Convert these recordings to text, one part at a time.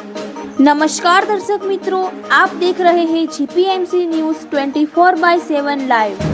नमस्कार दर्शक मित्रों, आप देख रहे हैं जीपीएमसी न्यूज़ 24/7 लाइव।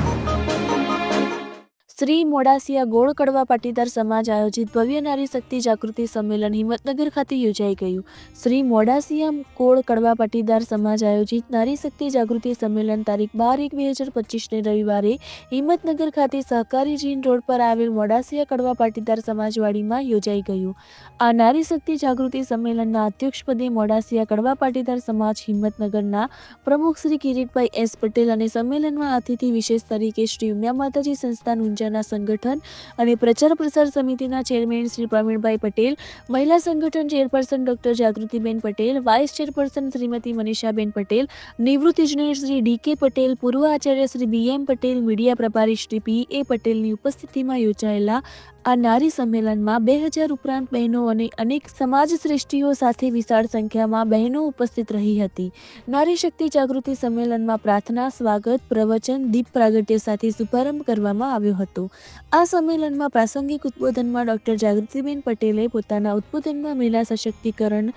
श्री मोडासिया गोळ कड़वा पाटीदार समाज आयोजित भव्य नारी शक्ति जागृति सम्मेलन हिम्मतनगर खाते योजाई गયું। श्री मोडासिया गोळ कड़वा पाटीदार समाज आयोजित नारी शक्ति जागृति सम्मेलन तारीख 12/1/2025 ने रविवारे हिम्मतनगर खाते सहकारी जीन रोड पर आवेल मोडासिया कड़वा पाटीदार समाजवाड़ी में योजाई गયું। आ नारी शक्ति जागृति सम्मेलनना अध्यक्षपदे मोडासिया कड़वा पाटीदार समाज हिम्मतनगरना प्रमुख श्री किरीटभाई एस पटेल અને સંમેલનમાં અતિથિ વિશેષ તરીકે શ્રી ઉમિયા માતાજી સંસ્થાન ઊંઝાના સંગઠન અને પ્રચાર પ્રસાર સમિતિના ચેરમેન શ્રી પ્રવીણભાઈ પટેલ, મહિલા સંગઠન ચેરપર્સન ડોક્ટર જાગૃતિબેન પટેલ, વાઇસ ચેરપર્સન શ્રીમતી મનીષાબેન પટેલ, નિવૃત્ત ઇજનેર શ્રી ડી.કે. પટેલ, પૂર્વ આચાર્ય શ્રી બી.એમ. પટેલ, મીડિયા પ્રભારી શ્રી પી.એ. પટેલની ઉપસ્થિતિમાં યોજાયેલા આ નારી સંમેલનમાં 2000 ઉપરાંત બહેનો અને અનેક સમાજ શ્રેષ્ઠીઓ સાથે વિશાળ સંખ્યામાં બહેનો ઉપસ્થિત રહી હતી। નારી શક્તિ જાગૃતિ સંમેલનમાં પ્રાર્થના, સ્વાગત, પ્રવચન, દીપ પ્રાગટ્ય સાથે શુભારંભ કરવામાં આવ્યો હતો। આ સંમેલનમાં પ્રાસંગિક ઉદ્બોધનમાં ડોક્ટર જાગૃતિબેન પટેલે પોતાના ઉદ્બોધનમાં મહિલા સશક્તિકરણ,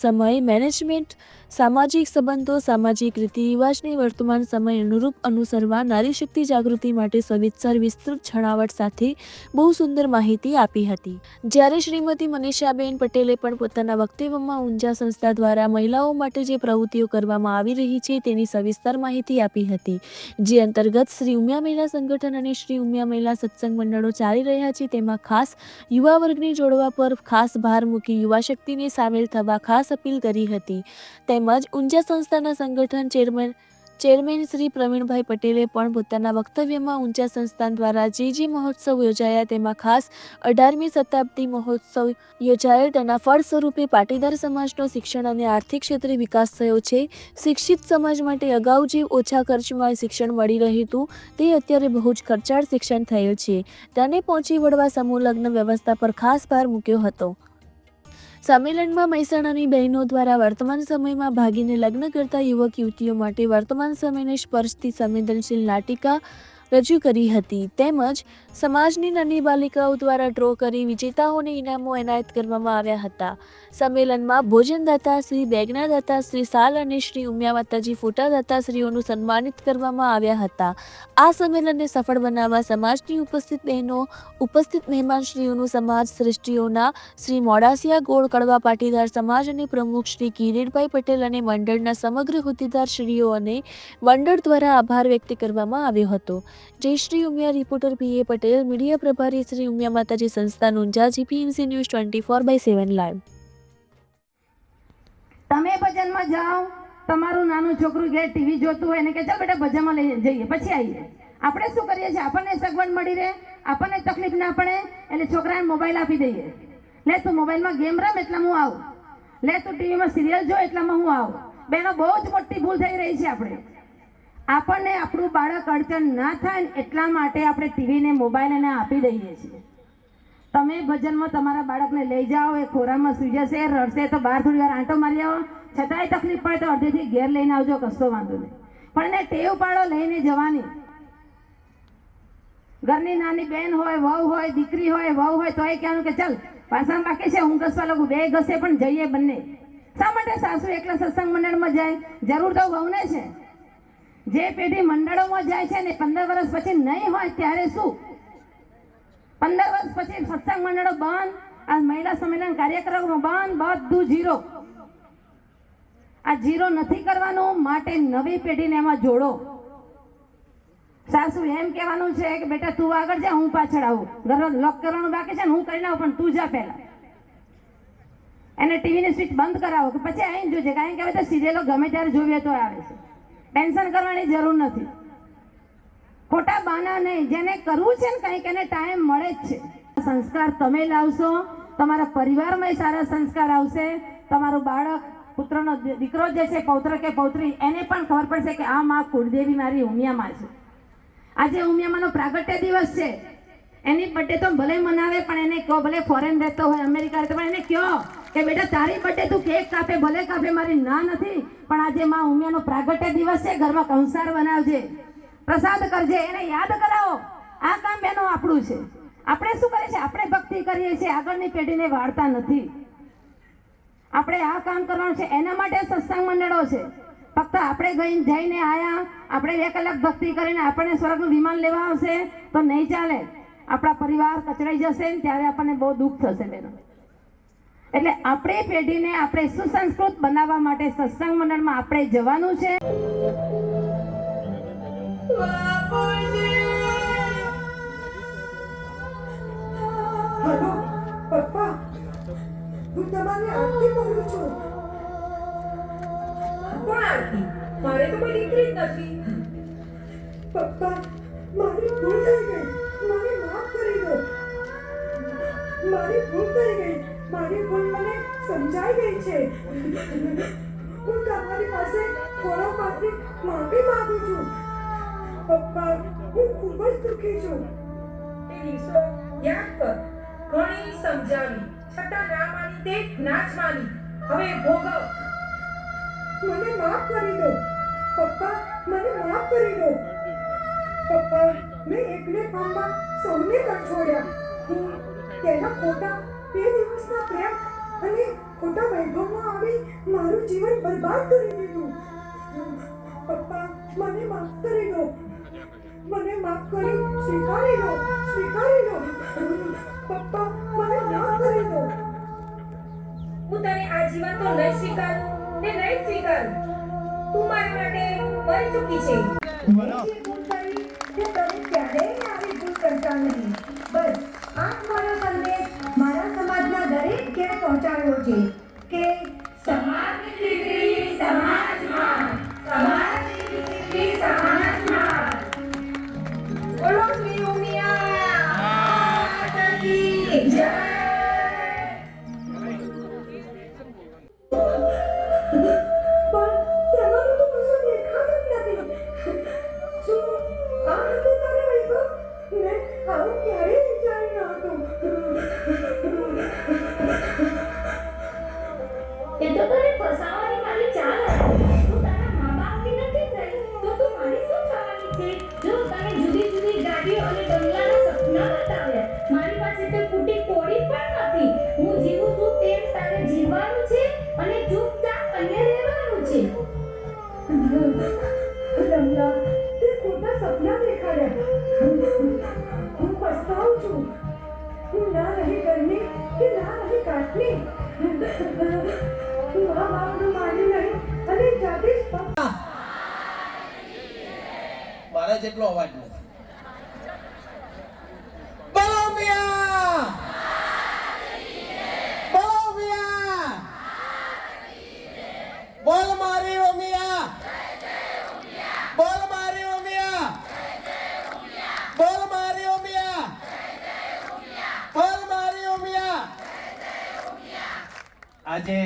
સમય મેનેજમેન્ટ, સામાજિક સંબંધો, સામાજિક રીતિ રિવાજને વર્તમાન સમય અનુરૂપ અનુસરવા નારી શક્તિ જાગૃતિ માટે સવિસ્તર વિસ્તૃત છણાવટ સાથે બહુ સુંદર માહિતી આપી હતી। જ્યારે શ્રીમતી મનીષાબેન પટેલે પણ પોતાના વક્તવ્યમાં ઊંઝા સંસ્થા દ્વારા મહિલાઓ માટે જે પ્રવૃત્તિઓ કરવામાં આવી રહી છે તેની સવિસ્તર માહિતી આપી હતી, જે અંતર્ગત શ્રી ઉમિયા મહિલા સંગઠન અને શ્રી ઉમિયા મહિલા સત્સંગ મંડળો ચાલી રહ્યા છે, તેમાં ખાસ યુવા વર્ગને જોડવા પર ખાસ ભાર મૂકી યુવા શક્તિને સામેલ થવા ખાસ અપીલ કરી હતી। તેમજ ઊંઝા સંસ્થાના સંગઠન ચેરમેન શ્રી પ્રવીણભાઈ પટેલે પણ પોતાના વક્તવ્યમાં ઊંઝા સંસ્થાન દ્વારા જે મહોત્સવ યોજાયા તેમાં ખાસ 18મી શતાબ્દી મહોત્સવ યોજાયેલ તેના ફળ સ્વરૂપે પાટીદાર સમાજનો શિક્ષણ અને આર્થિક ક્ષેત્રે વિકાસ થયો છે। શિક્ષિત સમાજ માટે અગાઉ જે ઓછા ખર્ચમાં શિક્ષણ મળી રહ્યું હતું તે અત્યારે બહુ જ ખર્ચાળ શિક્ષણ થયેલ છે, તેને પહોંચી વળવા સમૂહ લગ્ન વ્યવસ્થા પર ખાસ ભાર મૂક્યો હતો। સંમેલનમાં મહેસાણાની બહેનો દ્વારા વર્તમાન સમયમાં ભાગીને લગ્ન કરતા યુવક યુવતીઓ માટે વર્તમાન સમયને સ્પર્શતી સંવેદનશીલ નાટિકા રજૂ કરી હતી। તેમજ સમાજની નાની બાલિકાઓ દ્વારા ડ્રો કરી વિજેતાઓને ઇનામો એનાયત કરવામાં આવ્યા હતા। સંમેલનમાં ભોજનદાતા શ્રી, બેગના દાતા શ્રી, સાલ અને શ્રી ઉમિયા માતાજી ફોટા દાતાશ્રીઓનું સન્માનિત કરવામાં આવ્યા હતા। આ સંમેલનને સફળ બનાવવા સમાજની ઉપસ્થિત બહેનો, ઉપસ્થિત મહેમાનશ્રીઓનું સમાજ શ્રેષ્ઠીઓના શ્રી મોડાસિયા ગોળ કડવા પાટીદાર સમાજ અને પ્રમુખ શ્રી કિરીટભાઈ પટેલ અને મંડળના સમગ્ર હોદ્દેદારશ્રીઓ અને મંડળ દ્વારા આભાર વ્યક્ત કરવામાં આવ્યો હતો। જય શ્રી ઉમિયા રિપોર્ટર પી.એ. પટેલ, મીડિયા પ્રભારી શ્રી ઉમિયા માતાજી સંસ્થાન ઊંઝા, જીપીએમસી ન્યૂઝ 24/7 લાઈવ। તમે ભજનમાં જાઓ, તમારું નાનું છોકરું ઘેર ટીવી જોતું હોય ને કે ચાલ બેટા ભજનમાં લઈ જઈએ, પછી આવીએ। આપણે શું કરીએ છીએ, આપણને સગવડ મળી રહે, આપણને તકલીફ ના પડે એટલે છોકરાને મોબાઈલ આપી દઈએ, લે તું મોબાઈલમાં ગેમ રમ એટલામાં હું આવું, લે તું ટીવીમાં સિરિયલ જો એટલામાં હું આવું। બેનો બહુ જ મોટી ભૂલ થઈ રહી છે। આપણને આપણું બાળક અડચણ ના થાય એટલા માટે આપણે ટીવીને મોબાઈલ એને આપી દઈએ છીએ। તમે ભજનમાં તમારા બાળકને લઈ જાઓ, એ ખોરામાં સૂઈ જશે, રડશે તો બહાર થોડી વાર આંટો મારી આવો, છતાંય તકલીફ પડે તો અડધેથી ઘેર લઈને આવજો, કશો વાંધો નહીં, પણ એને ટેવ પાડો લઈને જવાની। ઘરની નાની બેન હોય, વહુ હોય, દીકરી હોય, વહુ હોય તો એ કહેવાનું કે ચાલ વાસણ બાકી છે હું ઘસવા લાગુ, બે ઘસે પણ જઈએ બંને। શા માટે સાસુ એકલા સત્સંગ મંડળમાં જાય? જરૂર તો વહુને છે। જે પેઢી મંડળોમાં જાય છે ને 15 વર્ષ પછી નહીં હોય ત્યારે શું, 15 વર્ષ પછી સત્સંગ મંડળો બંધ, આ મહિલા સંમેલન કાર્યક્રમો બંધ, બધું જીરો। આ જીરો નથી કરવાનું, માટે નવી પેઢીને એમાં જોડો। સાસુ એમ કહેવાનું છે કે બેટા તું આગળ જા, હું પાછળ આવું, ઘર લોક કરવાનું બાકી છે ને હું કરીને આવું, પણ તું જા પહેલા। એને ટીવીની સ્વિચ બંધ કરાવો કે પછી આવીને જોજે, કારણ કે હવે તો સિરિયલો ગમે ત્યારે જોઈએ તો આવે છે, ટેન્શન કરવાની જરૂર નથી, ખોટા બહાના નહીં। જેને કરવું છે ને કંઈક એને ટાઈમ મળે જ છે। સંસ્કાર તમે લાવશો, તમારા પરિવારમાં સારા સંસ્કાર આવશે, તમારું બાળક, પુત્રનો દીકરો જે છે, પૌત્ર કે પૌત્રી, એને પણ ખબર પડશે કે આ માં કુળદેવી મારી ઉમિયામાં છે। આજે ઉમિયામાંનો પ્રાગટ્ય દિવસ છે, એની બર્થડે તો ભલે મનાવે, પણ એને કહો, ભલે ફોરેન રહેતો હોય, અમેરિકા રહેતો, પણ એને કહો કે બેટા તારી બર્થડે તું કેક કાપે, ભલે કાપે, મારી ના નથી, પણ આજે માં ઉમિયાનો પ્રાગટ્ય દિવસ છે, ઘરમાં કંસાર બનાવજે, પ્રસાદ કરજે, એને યાદ કરાવો। આ કામ બેનો આપણું છે। આપણે શું કરીએ છીએ? આપણે ભક્તિ કરીએ છીએ, આગળની પેઢીને વાળતા નથી। આપણે આ કામ કરવાનું છે, એના માટે સત્સંગ મંડળો છે. ફક્ત આપણે જઈને આયા, આપણે 2 કલાક ભક્તિ કરીને આપણને સ્વર્ગનું વિમાન લેવા આવશે તો નહીં ચાલે. આપણા પરિવાર કચડાઈ જશે ને ત્યારે આપણને બહુ દુઃખ થશે બેનો. એટલે આપણી પેઢીને આપણે સુસંસ્કૃત બનાવવા માટે સત્સંગ મંડળમાં આપણે જવાનું છે. હલો પપ્પા, હું તમારી આરતી બોલું છું. કોણ આરતી? મારે તો કોઈ દીકરી જ નથી. પપ્પા, મારી ભૂલ થઈ ગઈ, મને માફ કરી દો. મારી ભૂલ થઈ ગઈ, મારી ભૂલ મને સમજાઈ ગઈ છે. હું તમારી પાસે ખોરાકમાંથી માફી માંગુ છું. પપ્પા, હું ખૂબ જ દુઃખી છું. એ દિવસો યાદ કર. ઘણી સમજાવી છતાં ના માની તે ના જ માની. હવે ભોગવ. મને માફ કરી દો પપ્પા, મને માફ કરી દો. પપ્પા, મેં એકલે કામમાં સૌને છોડ્યા. હું તેના ખોટા 2 દિવસના પ્રેમ અને ખોટા વૈભવમાં આવી મારું જીવન બરબાદ કરી દીધું. પપ્પા, મને માફ કરી દો. મને માફ કરી સ્વીકારી લો, સ્વીકારી લો. પપ્પા, મને માફ કરી દો. હું તને આજીવન તો નહીં સ્વીકારું ને નહીં સ્વીકારું. તું મારા માટે મરી ચૂકી છે. મેં જે ભૂલ કરી તે તમે ક્યારેય આવી ભૂલ કરતા નહીં. બસ આ જ મારો સંદેશ મારા સમાજના દરેક ઘેર પહોંચાડ્યો છે કે સમાજની દીકરી સમાજમાં, સમાજની દીકરી સમાજમાં. બોલો શ્રી ઉમિયા માતાજી જય. પણ તેમાંનું તો કશું દેખાતું જ નથી. શું આ હતું તારું વૈભવ? મેં આવું ક્યારેય વિચાર્યું ન હતું. એ તો તને ફસાવાની મારી ચાલ હતી. તું તારા મા-બાપની નથી થઈ તો તું મારી શું થવાની છે? જો તને જુદી જુદી ગાડીઓ અને બંગલાના સપના બતાવ્યા, મારી પાસે તો ફૂટી કોડી પણ નથી. હું જીવું છું તેમ તારે જીવવાનું છે અને ચૂપચાપ અહીંયા રહેવાનું છે. રમલા, તે ખોટા સપના દેખાડ્યા. હું પસ્તાવું છું. હું ના રહી ઘરની કે ના રહી કાટની. મા બાપનું માન્યું નહીં અને જાતે જ મારા જેટલો અવાજ નથી. બોલો મિયા! બોલો મિયા! બોલ મારી ઓ મિયા! બોલ મારી ઓ મિયા! બોલ મારી ઓ મિયા! બોલ મારી ઓ મિયા! આજે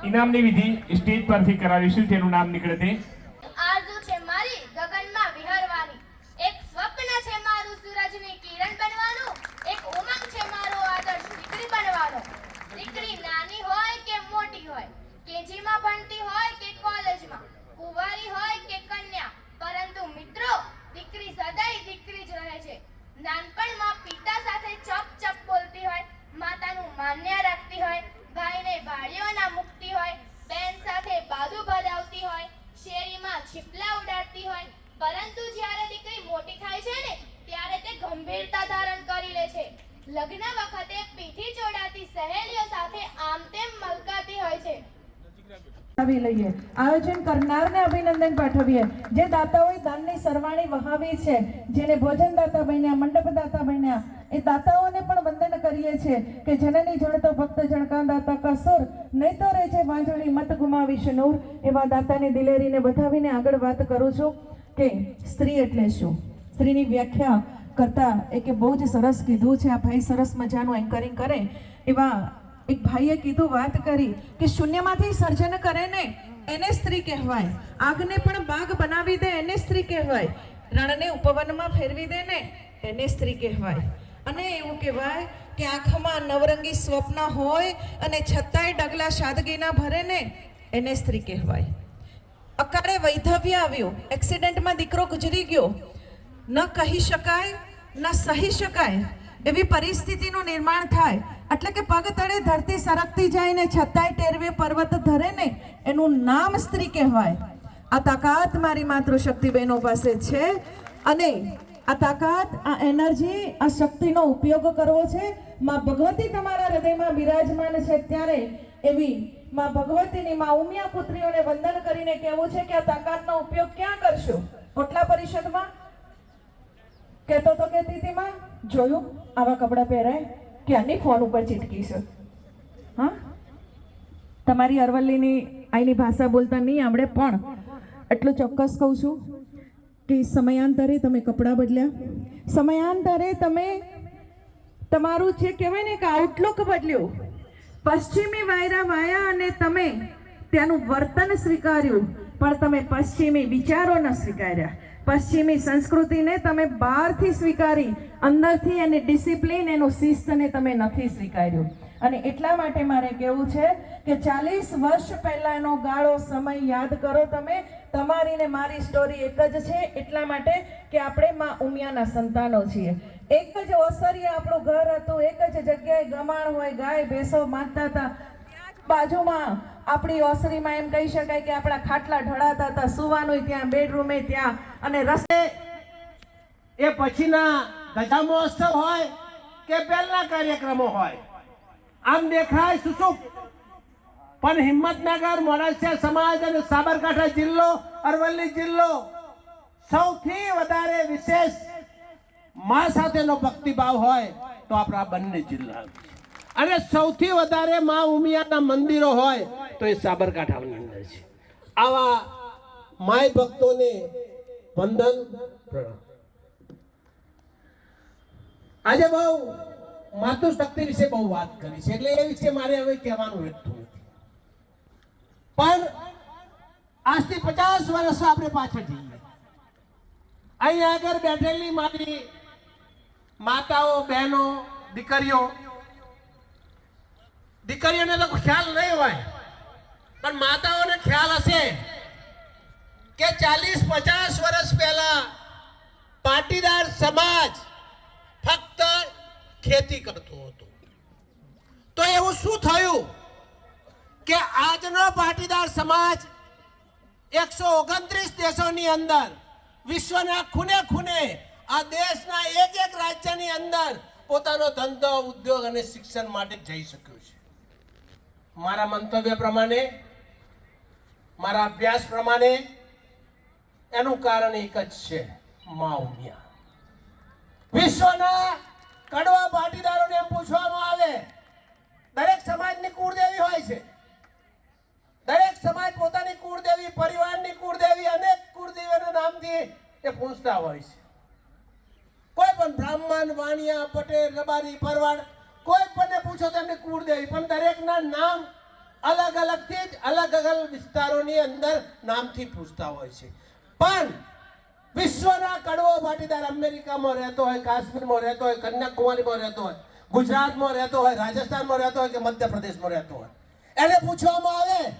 ઇનામની વિધિ સ્ટેજ પરથી કરાવીશું. તેનું નામ નીકળે તે આરઝુ છે મારી ગગનમાં વિહરવાની, એક સ્વપ્ન છે મારું સૂરજની કિરણ બનવાનું, એક ઉમંગ છે મારો આદર્શ દીકરી બનવાનો. દીકરી નાની હોય કે મોટી હોય, કેજીમાં ભણતી હોય કે કોલેજમાં, કુંવારી હોય કે કન્યા, પરંતુ મિત્રો દીકરી સદાય દીકરી જ રહે છે. નાનપણમાં પિતા સાથે ચપ ચપ બોલતી હોય, માતાનું માન્ય રાખતી હોય, ભાઈને ભાળીઓના મૂકતી હોય, બેન સાથે બાજુ ભરાવતી હોય, શેરીમાં છીપલા ઉડાડતી હોય, પરંતુ જ્યારે દીકરી મોટી થાય છે ને ત્યારે તે ગંભીરતા ધારણ કરી લે છે. લગ્ન વખતે પીઠી ચોડાતી સહેલીઓ સાથે આમ તેમ મલકાતી હોય છે. લઈએ આયોજન કરનારને અભિનંદન પાઠવીએ. જે દાતાઓએ દાનની સરવાણી વહાવી છે, જેને ભોજન દાતા બન્યા, મંડપ દાતા બન્યા, એ દાતાઓને પણ વંદન કરીએ છીએ કે જનની જણતો ભક્ત જણકા દાતા કસુર નહીં તો રહે છે વાંજળી મત ગુમાવીશ નૂર. એવા દાતાની દિલેરીને વધાવીને આગળ વાત કરું છું કે સ્ત્રી એટલે શું. સ્ત્રીની વ્યાખ્યા કરતા એક બહુ જ સરસ કીધું છે. આ ભાઈ સરસ મજાનું એન્કરિંગ કરે એવા એક ભાઈએ કીધું, વાત કરી કે શૂન્યમાંથી સર્જન કરે ને એને સ્ત્રી કહેવાય, આગને પણ બાગ બનાવી દે એને સ્ત્રી કહેવાય, રણને ઉપવનમાં ફેરવી દે ને એને સ્ત્રી કહેવાય. અને એવું કહેવાય કે આંખમાં નવરંગી સ્વપ્ન હોય અને છતાંય ડગલા સાદગીના ભરે ને એને સ્ત્રી કહેવાય. અકાળે વૈધવ્ય આવ્યું, એક્સિડન્ટમાં દીકરો ગુજરી ગયો, ન કહી શકાય ન સહી શકાય એવી પરિસ્થિતિનું નિર્માણ થાય, એટલે કે પગ તળે ધરતી સરકતી જાય ને છતાંય ટેરવે પર્વત ધરે ને, એનું નામ સ્ત્રી કહેવાય. આ તાકાત મારી માતૃશક્તિ બહેનો પાસે છે અને આ તાકાત, આ એનર્જી, આ શક્તિનો ઉપયોગ કરવો છે. માં ભગવતી તમારા હૃદયમાં બિરાજમાન છે ત્યારે એવી માં ભગવતીની માં ઉમિયા પુત્રીઓને વંદન કરીને કહેવું છે કે આ તાકાતનો ઉપયોગ ક્યાં કરશો? ઓટલા પરિષદમાં કહેતો તો કહેતી હતી માં, જોયું આવા કપડાં પહેરાય ક્યાંની ફોન ઉપર ચીટકી છે. હા, તમારી અરવલ્લીની આઈની ભાષા બોલતા નહીં આવડે, પણ એટલું ચોક્કસ કહું છું કે સમયાંતરે તમે કપડાં બદલ્યા, સમયાંતરે તમે તમારું જે કહેવાય ને કે આઉટલુક બદલ્યું, પશ્ચિમી વાયરા વાયા અને તમે ત્યાંનું વર્તન સ્વીકાર્યું, પણ તમે પશ્ચિમી વિચારો ન સ્વીકાર્યા. પશ્ચિમી સંસ્કૃતિને તમે બહારથી સ્વીકારી, અંદરથી એની ડિસિપ્લિન, એનું શિસ્તને તમે નથી સ્વીકાર્યું. અને એટલા માટે મારે કહેવું છે કે 40 વર્ષ પહેલાનો ગાળો સમય યાદ કરો તમે. તમારી ને મારી સ્ટોરી એક જ છે, એટલા માટે કે આપણે માં ઉમિયાના સંતાનો છીએ. એક જ ઓસરીએ આપણું ઘર હતું, એક જ જગ્યાએ ગમાણ હોય, ગાય ભેંસો માંગતા હતા, બાજુમાં આપણી ઓસરીમાં એમ કહી શકાય કે આપણા ખાટલા ઢળાતા હતા, સુવાનું ત્યાં, બેડરૂમે ત્યાં, અને રસ્તે એ પછીના ગજા મહોત્સવ હોય કે પહેલા કાર્યક્રમો હોય, આમ દેખાય સુસુપ, પણ હિંમતનગર, મોડાસા સમાજ અને સાબરકાંઠા જિલ્લો, અરવલ્લી જિલ્લો સૌથી વધારે વિશેષ માં સાથેનો ભક્તિભાવ હોય તો આપણા બંને જિલ્લા, અને સૌથી વધારે માં ઉમિયાના મંદિરો હોય તો એ સાબરકાંઠાની અંદર છે. આવા માય ભક્તોને વંદન પ્રણામ. આજે બહુ માતૃશક્તિ વિશે બહુ વાત કરી છે, એટલે એ વિશે મારે હવે કહેવાનું રહેતું નથી. પણ આજથી 50 વર્ષ આપણે પાછળ જઈએ, અહીં આગળ બેઠેલી મારી માતાઓ, બહેનો, દીકરીઓને તો ખ્યાલ નહીં હોય, પણ માતાઓને ખ્યાલ હશે કે 40-50 વર્ષ પહેલા પાટીદાર સમાજ ફક્ત ખેતી કરતો હતો. તો એવું શું થયું કે આજનો પાટીદાર સમાજ 129 દેશોની અંદર, વિશ્વના ખૂણે ખૂણે, આ દેશના એક રાજ્યની અંદર પોતાનો ધંધો, ઉદ્યોગ અને શિક્ષણ માટે જઈ શક્યો છે. મારા મંતવ્ય પ્રમાણે, મારા અભ્યાસ પ્રમાણે એનું કારણ એક જ છે, માં ઉમિયા. વિશ્વના કડવા પાટીદારોને એમ પૂછવામાં આવે, દરેક સમાજની કુળદેવી હોય છે, દરેક સમાજ પોતાની કુળદેવી, પરિવારની કુળદેવી, અનેક કુળદેવીઓના નામથી એ પૂછતા હોય છે. કોઈ પણ બ્રાહ્મણ, વાણિયા, પટેલ, રબારી, પરવાડ, કોઈ પણ પૂછો તો એમની કુળદેવી, પણ દરેકના નામ અલગ અલગથી જ અલગ અલગ વિસ્તારોની અંદર નામથી પૂછતા હોય છે. પણ વિશ્વના કડવો પાટીદાર અમેરિકામાં રહેતો હોય, કાશ્મીરમાં રહેતો હોય, કન્યાકુમારીમાં રહેતો હોય, ગુજરાતમાં રહેતો હોય, રાજસ્થાનમાં રહેતો હોય કે મધ્યપ્રદેશમાં રહેતો હોય, એને પૂછવામાં આવે